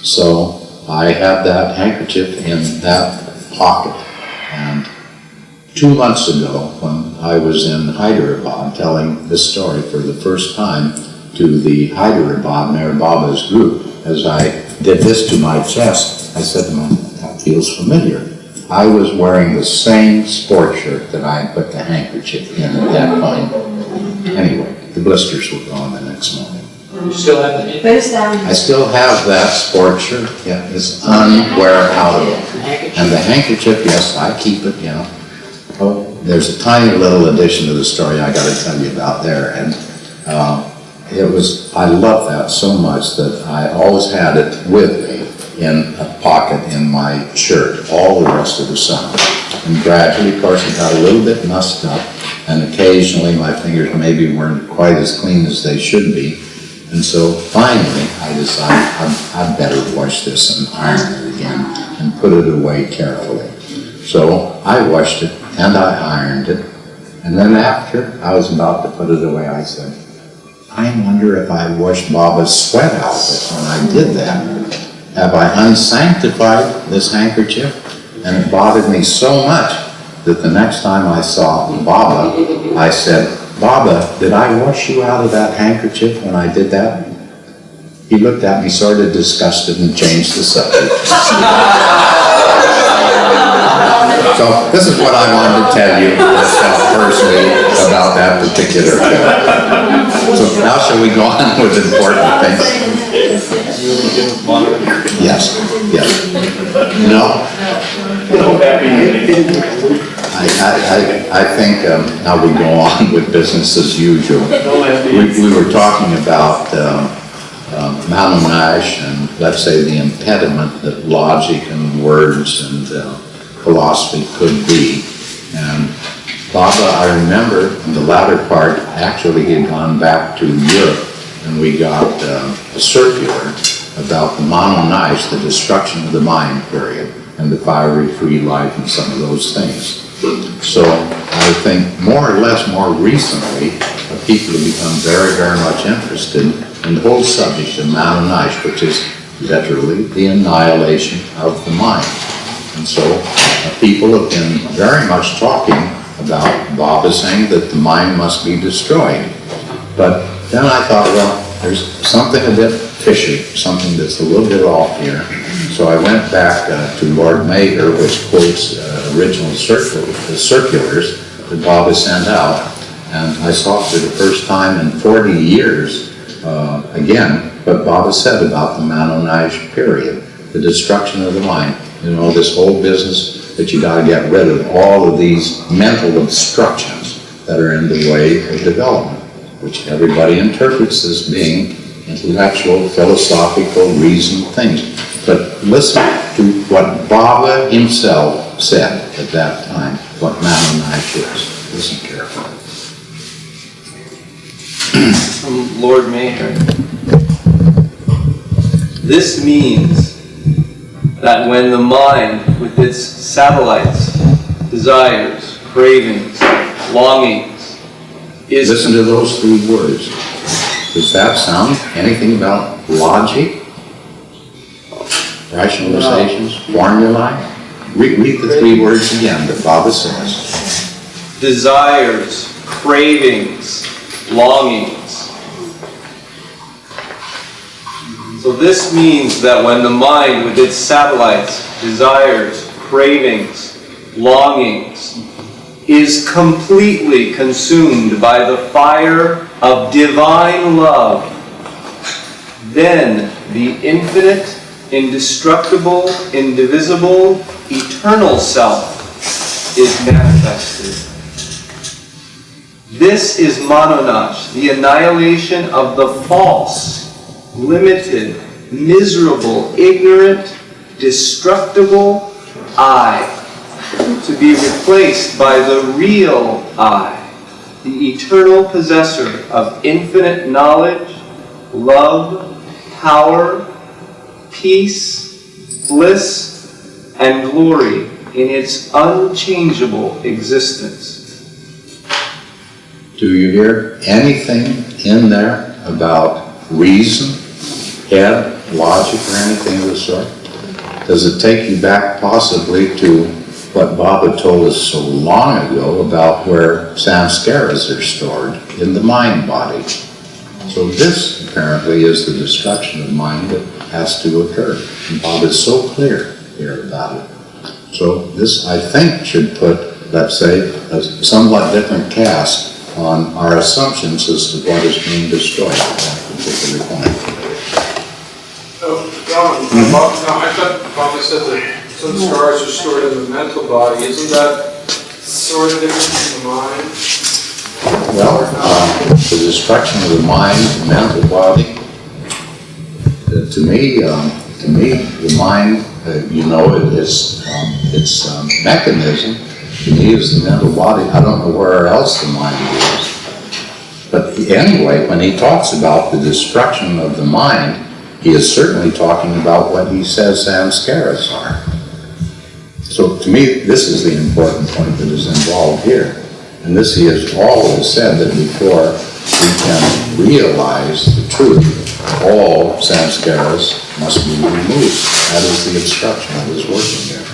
So I had that handkerchief in that pocket. And 2 months ago, when I was in Hyderabad telling this story for the first time to the Hyderabad MeherBaba's group, as I did this to my chest, I said to them, that feels familiar. I was wearing the same sport shirt that I put the handkerchief in at that point. Anyway, the blisters were gone the next morning. You still have the Put us down. I still have that sport shirt. Yeah, it's unwear-outable. And the handkerchief, yes, I keep it, you know. Oh, there's a tiny little addition to the story I got to tell you about there. And I love that so much that I always had it with me in a pocket in my shirt all the rest of the summer. And gradually, of course, it got a little bit mussed up, and occasionally my fingers maybe weren't quite as clean as they should be. And so finally, I decided I'd better wash this and iron it again and put it away carefully. So I washed it and I ironed it. And then after I was about to put it away, I said, I wonder if I washed Baba's sweat out of it when I did that. Have I unsanctified this handkerchief? And it bothered me so much that the next time I saw Baba, I said, Baba, did I wash you out of that handkerchief when I did that? He looked at me sort of disgusted and changed the subject. So this is what I wanted to tell you personally about that particular film. So now shall we go on with important things? Yes, yes. No? I think now we go on with business as usual. We were talking about Manonage and, let's say, the impediment that logic and words and philosophy could be. And Baba, I remember in the latter part, actually he had gone back to Europe, and we got a circular about the Manonage, the destruction of the mind period, and the fiery free life and some of those things. So I think more or less more recently, people have become very, very much interested in the whole subject of Manonage, which is literally the annihilation of the mind. And so people have been very much talking about Baba saying that the mind must be destroyed. But then I thought, well, there's something a bit fishy, something that's a little bit off here. So I went back to Lord Mayor, which quotes original circulars that Baba sent out, and I saw for the first time in 40 years, again, what Baba said about the Manonage period, the destruction of the mind. You know, this whole business that you got to get rid of all of these mental obstructions that are in the way of development, which everybody interprets as being intellectual, philosophical, reasoned things. But listen to what Baba himself said at that time, what Manonage is. Listen carefully. from Lord Mayor. This means that when the mind, with its satellites, desires, cravings, longings, is... Listen to those 3 words. Does that sound anything about logic? Rationalizations? Formulae? Read the 3 words again that Baba says. Desires, cravings, longings. So this means that when the mind with its satellites, desires, cravings, longings, is completely consumed by the fire of divine love, then the infinite, indestructible, indivisible, eternal self is manifested. This is Manonage, the annihilation of the false, limited, miserable, ignorant, destructible I, to be replaced by the real I, the eternal possessor of infinite knowledge, love, power, peace, bliss, and glory in its unchangeable existence. Do you hear anything in there about reason, head, logic, or anything of the sort? Does it take you back possibly to what Baba told us so long ago about where samskaras are stored in the mind body? So this apparently is the destruction of mind that has to occur. And Baba is so clear here about it. So this, I think, should put, let's say, a somewhat different cast on our assumptions as to what is being destroyed at that particular point. I thought Baba said that some scars are stored in the mental body. Isn't that sort of different from the mind? Well, the destruction of the mind, the mental body, to me, the mind, its mechanism, to me, is the mental body. I don't know where else the mind is. But anyway, when he talks about the destruction of the mind, he is certainly talking about what he says samskaras are. So to me, this is the important point that is involved here. And this he has always said, that before we can realize the truth, all samskaras must be removed. That is the obstruction that is working there.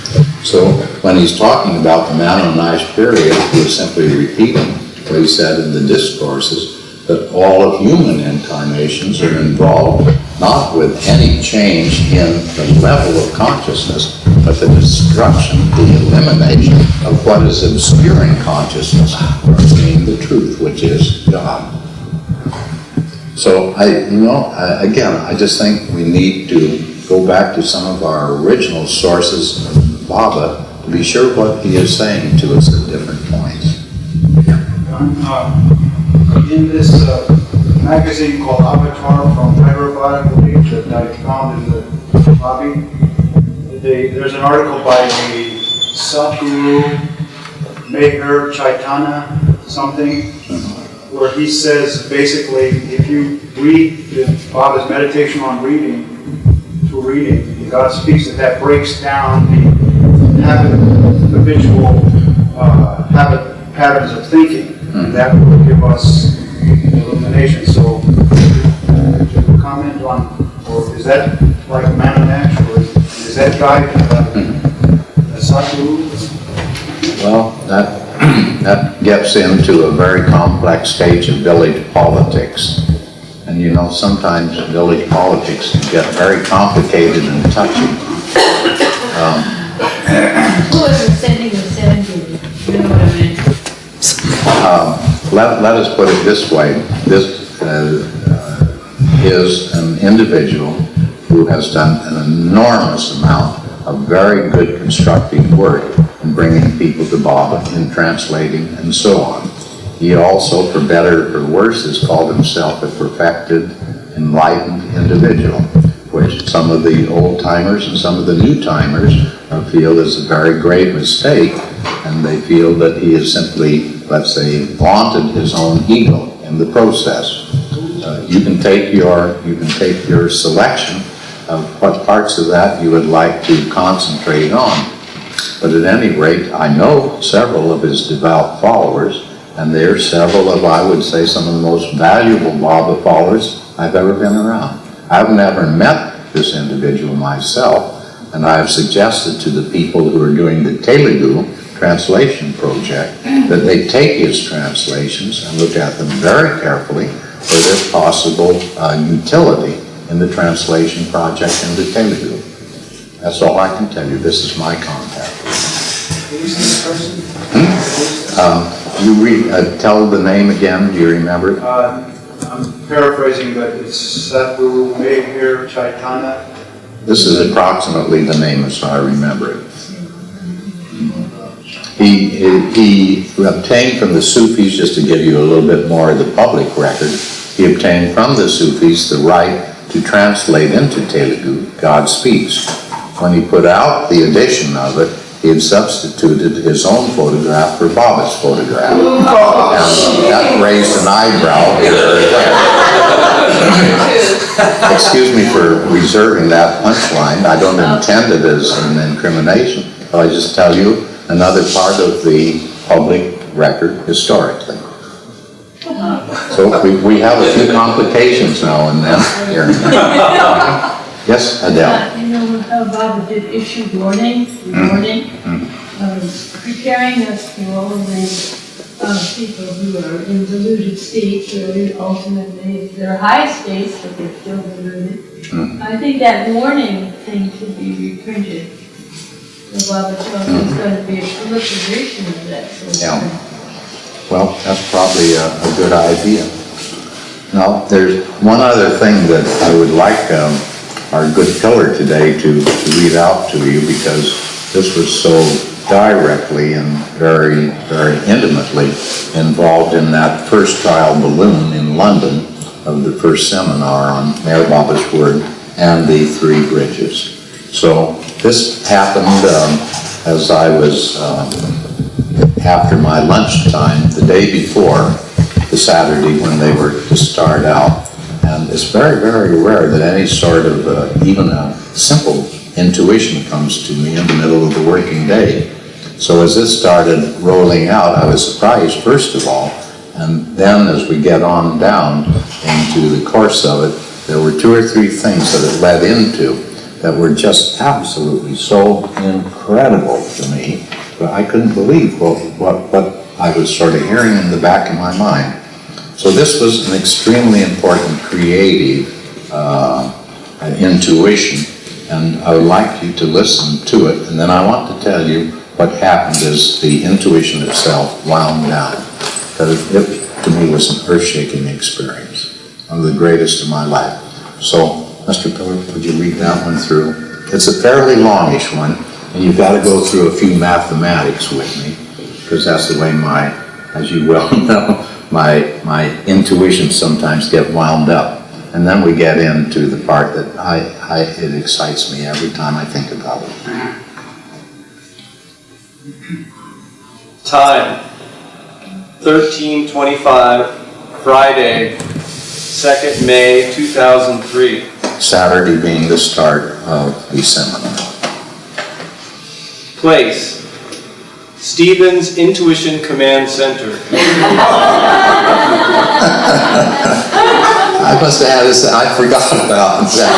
So when he's talking about the Mano-Nice period, he is simply repeating what he said in the discourses, that all of human incarnations are involved not with any change in the level of consciousness, but the destruction, the elimination of what is obscuring consciousness, or being the truth, which is God. So again, I just think we need to go back to some of our original sources of Baba to be sure what he is saying to us at different points. In this magazine called Avatar from Hyderabad, I believe, that I found in the lobby, there's an article by the Sadhguru Meher something, where he says basically, if you read Baba's meditation on reading, God speaks that breaks down the habitual patterns of thinking. And that will give us illumination. So, to comment on, or is that like Mano-Nice, or is that guided by Sadhguru? Well, that gets into a very complex stage of village politics. And sometimes village politics can get very complicated and touchy. Whoever sending the Sadhguru, you know what I mean? Let us put it this way. This is an individual who has done an enormous amount of very good constructive work in bringing people to Baba, in translating, and so on. He also, for better or for worse, has called himself a perfected, enlightened individual, which some of the old-timers and some of the new-timers feel is a very great mistake, and they feel that he has simply, let's say, vaunted his own ego in the process. You can take your selection of what parts of that you would like to concentrate on. But at any rate, I know several of his devout followers, and they're several of, I would say, some of the most valuable Baba followers I've ever been around. I've never met this individual myself, and I've suggested to the people who are doing the Telugu translation project that they take his translations and look at them very carefully for their possible utility in the translation project into Telugu. That's all I can tell you. This is my contact. Who's this person? You tell the name again. Do you remember it? I'm paraphrasing, but it's Sadhguru Meher Chaitanya. This is approximately the name as I remember it. He obtained from the Sufis, just to give you a little bit more of the public record, he obtained from the Sufis the right to translate into Telugu, God Speaks. When he put out the edition of it, he had substituted his own photograph for Baba's photograph. And that raised an eyebrow here or there. Excuse me for reserving that punchline. I don't intend it as an incrimination. I just tell you another part of the public record historically. So we have a few complications now and then here. Yes, Adele? You know how Baba did issue warning, preparing us for all of these people who are in deluded states, or ultimately they're high states, but they're still deluded. I think that warning thing should be reprinted. So Baba tells us there's going to be a proliferation of that sort of thing. Well, that's probably a good idea. Now, there's one other thing that I would like our good pillar today to read out to you, because this was so directly and very, very intimately involved in that first trial balloon in London of the first seminar on MeherBaba's Word and the three bridges. So this happened as I was after my lunchtime the day before the Saturday when they were to start out. And it's very, very rare that any sort of even a simple intuition comes to me in the middle of the working day. So as this started rolling out, I was surprised first of all, and then as we get on down into the course of it, there were two or three things that it led into that were just absolutely so incredible to me. But I couldn't believe what I was sort of hearing in the back of my mind. So this was an extremely important creative intuition, and I would like you to listen to it, and then I want to tell you what happened as the intuition itself wound down. Because it, to me, was an earth-shaking experience, one of the greatest of my life. So, Mr. Pillar, would you read that one through? It's a fairly longish one, and you've got to go through a few mathematics with me, because that's the way as you well know, my intuitions sometimes get wound up. And then we get into the part that it excites me every time I think about it. Time, 13:25, Friday, 2nd May 2003. Saturday being the start of the seminar. Place, Stevens Intuition Command Center. I must have had this, I forgot about that.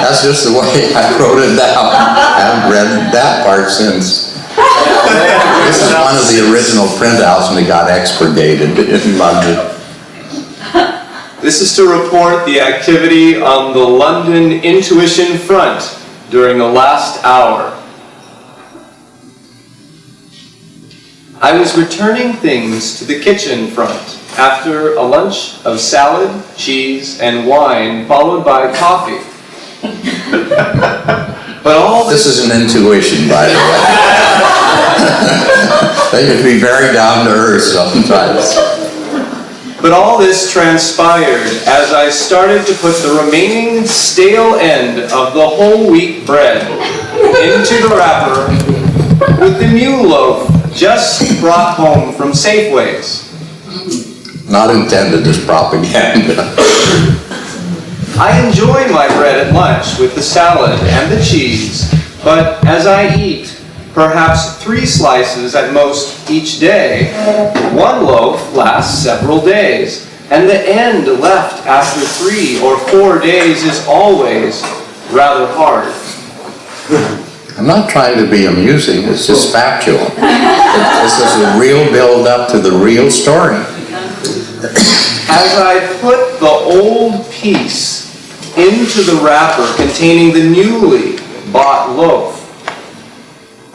That's just the way I wrote it down. I haven't read that part since. This is one of the original printouts and it got expurgated in London. This is to report the activity on the London Intuition Front during the last hour. I was returning things to the kitchen front after a lunch of salad, cheese, and wine, followed by coffee. But all This is an intuition, by the way. They can be very down to earth sometimes. But all this transpired as I started to put the remaining stale end of the whole wheat bread into the wrapper with the new loaf just brought home from Safeway's. Not intended as propaganda. I enjoy my bread at lunch with the salad and the cheese, but as I eat, perhaps 3 slices at most each day, one loaf lasts several days, and the end left after 3 or 4 days is always rather hard. I'm not trying to be amusing, it's just factual. This is a real build-up to the real story. As I put the old piece into the wrapper containing the newly bought loaf,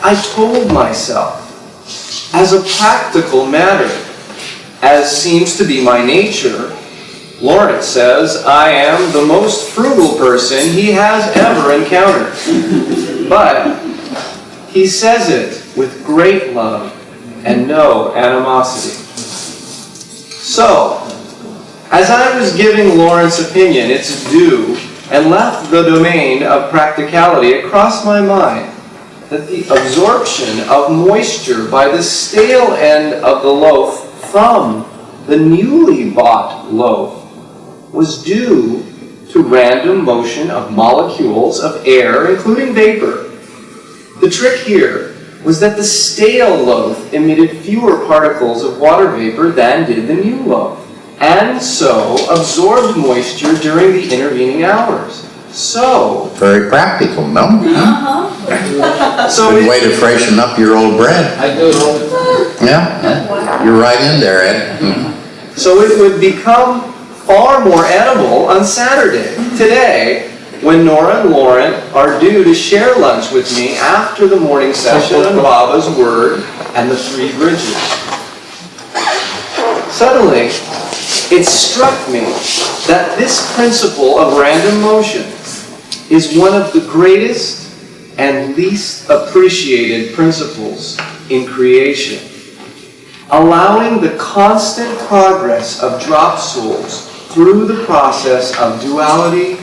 I told myself, as a practical matter, as seems to be my nature, Lawrence says I am the most frugal person he has ever encountered. But he says it with great love and no animosity. So, as I was giving Lawrence's opinion its due and left the domain of practicality across my mind, that the absorption of moisture by the stale end of the loaf from the newly bought loaf was due to random motion of molecules of air, including vapor. The trick here was that the stale loaf emitted fewer particles of water vapor than did the new loaf, and so absorbed moisture during the intervening hours. So, Very practical, no? so Good it, way to freshen up your old bread. I do it all the time. Yeah, you're right in there, Ed. so it would become far more edible on Saturday, today, when Nora and Lauren are due to share lunch with me after the morning session on Baba's Word and the Three Bridges. Suddenly, it struck me that this principle of random motion is one of the greatest and least appreciated principles in creation, allowing the constant progress of drop souls through the process of duality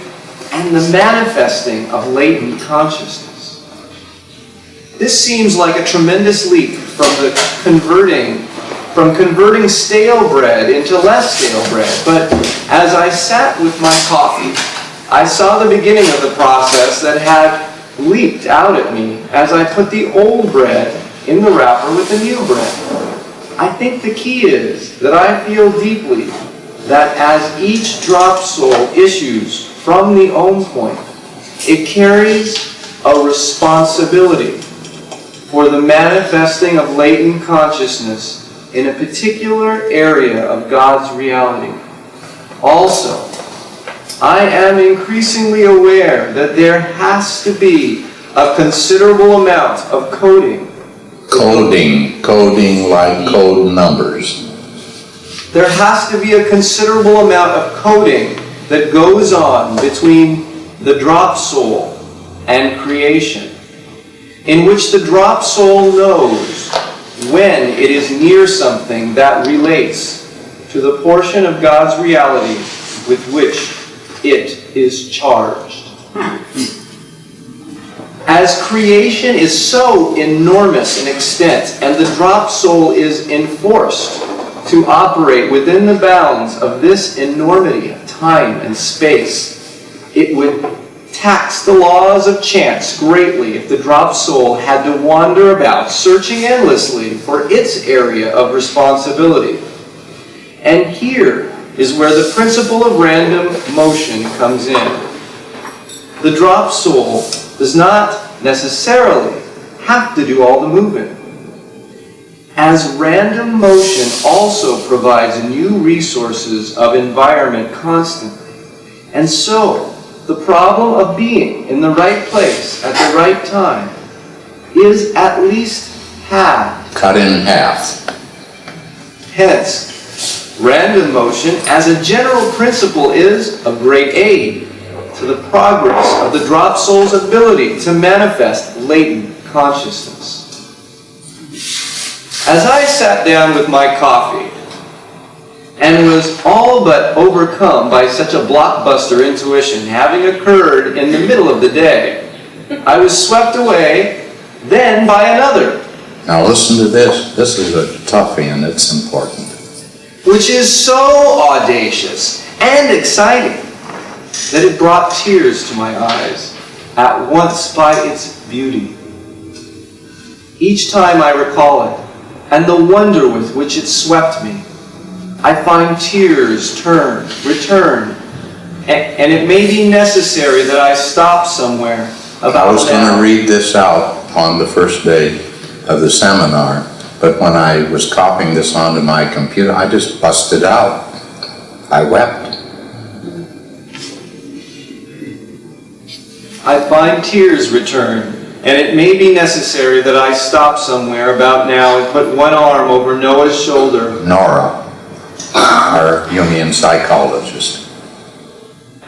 and the manifesting of latent consciousness. This seems like a tremendous leap from converting stale bread into less stale bread, but as I sat with my coffee, I saw the beginning of the process that had leaped out at me as I put the old bread in the wrapper with the new bread. I think the key is that I feel deeply that as each drop soul issues from the Om point, it carries a responsibility for the manifesting of latent consciousness in a particular area of God's reality. Also, I am increasingly aware that there has to be a considerable amount of coding. Coding like code numbers. There has to be a considerable amount of coding that goes on between the drop soul and creation, in which the drop soul knows when it is near something that relates to the portion of God's reality with which it is charged. As creation is so enormous in extent, and the drop soul is enforced to operate within the bounds of this enormity of time and space, it would tax the laws of chance greatly if the drop soul had to wander about, searching endlessly for its area of responsibility. And here is where the principle of random motion comes in. The drop soul does not necessarily have to do all the moving, as random motion also provides new resources of environment constantly. And so, the problem of being in the right place at the right time is at least halved. Cut in half. Hence, random motion as a general principle is a great aid to the progress of the drop soul's ability to manifest latent consciousness. As I sat down with my coffee and was all but overcome by such a blockbuster intuition having occurred in the middle of the day, I was swept away then by another, Now listen to this. This is a toughie and it's important. which is so audacious and exciting that it brought tears to my eyes, at once by its beauty. Each time I recall it, and the wonder with which it swept me, I find tears return, and it may be necessary that I stop somewhere I about was going now. to read this out on the first day of the seminar, but when I was copying this onto my computer, I just busted out. I wept. I find tears return, and it may be necessary that I stop somewhere about now and put one arm over Noah's shoulder Nora, our Jungian psychologist.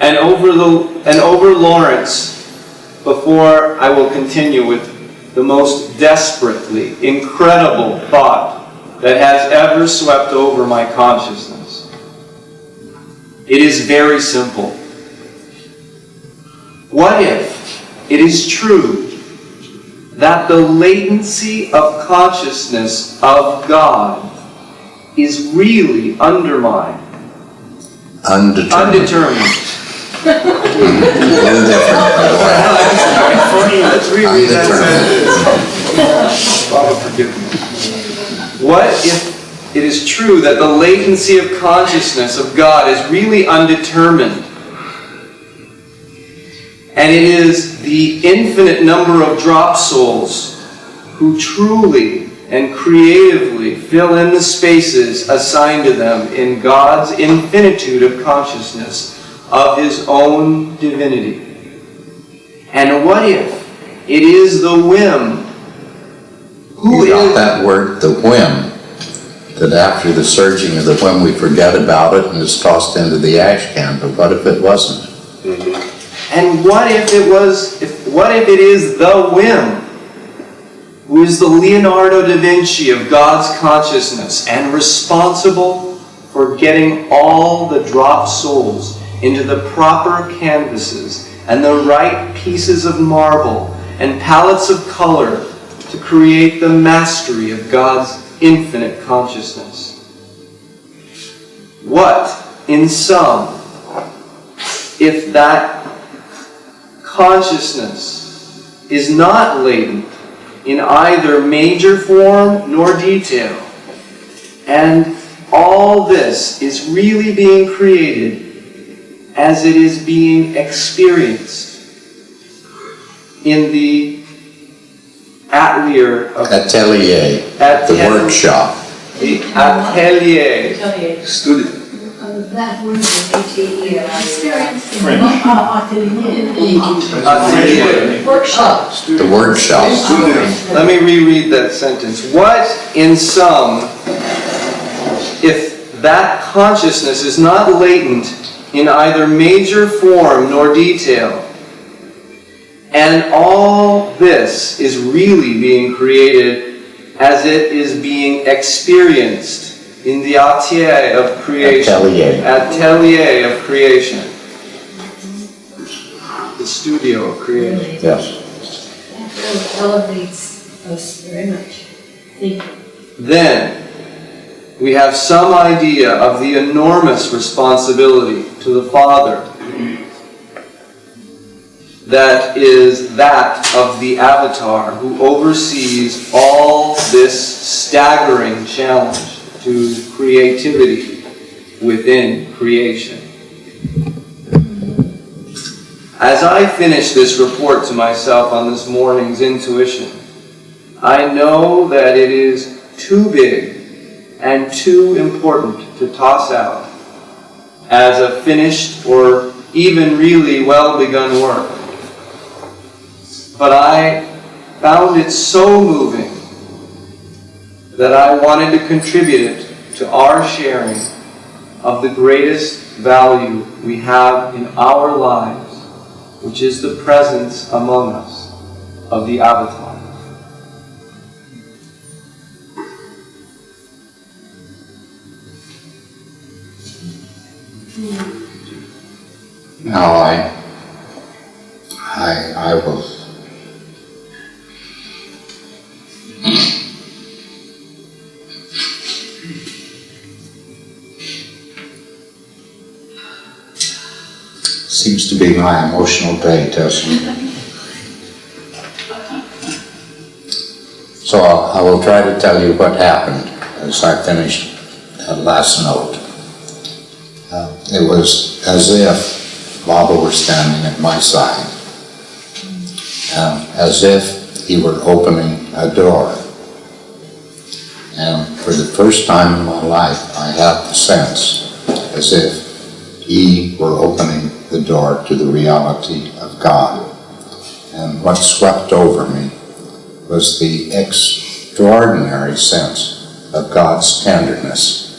and over Lawrence before I will continue with the most desperately incredible thought that has ever swept over my consciousness. It is very simple. What if it is true that the latency of consciousness of God is really undermined. Undetermined. Undetermined. Let's reread that sentence. Father, forgive me. What if it is true that the latency of consciousness of God is really undetermined, and it is the infinite number of drop souls who truly and creatively fill in the spaces assigned to them in God's infinitude of consciousness of His own divinity? And what if it is the whim? Who You got is that word, the whim, that after the surging of the whim we forget about it and it's tossed into the ash can, but what if it wasn't? And what if it was, what if it is the whim, who is the Leonardo da Vinci of God's consciousness and responsible for getting all the dropped souls into the proper canvases and the right pieces of marble and palettes of color to create the mastery of God's infinite consciousness? What, in sum, if that consciousness is not latent in either major form nor detail, and all this is really being created as it is being experienced in the atelier of Atelier, the workshop. the atelier. Student. That word is ATE. Experience. Atelier. Workshop. The workshop. Let me reread that sentence. What, in sum, if that consciousness is not latent in either major form nor detail, and all this is really being created as it is being experienced in the atelier of creation. Atelier of creation. The studio of creation. Yes. That elevates us very much. Thank you. Then we have some idea of the enormous responsibility to the Father that is that of the Avatar who oversees all this staggering challenge to creativity within creation. As I finish this report to myself on this morning's intuition, I know that it is too big and too important to toss out as a finished or even really well-begun work. But I found it so moving that I wanted to contribute it to our sharing of the greatest value we have in our lives, which is the presence among us of the Avatar. Now I will seems to be my emotional day, doesn't it? So I will try to tell you what happened as I finished that last note. It was as if Baba were standing at my side, as if he were opening a door. And for the first time in my life, I had the sense as if he were opening the door to the reality of God. And what swept over me was the extraordinary sense of God's tenderness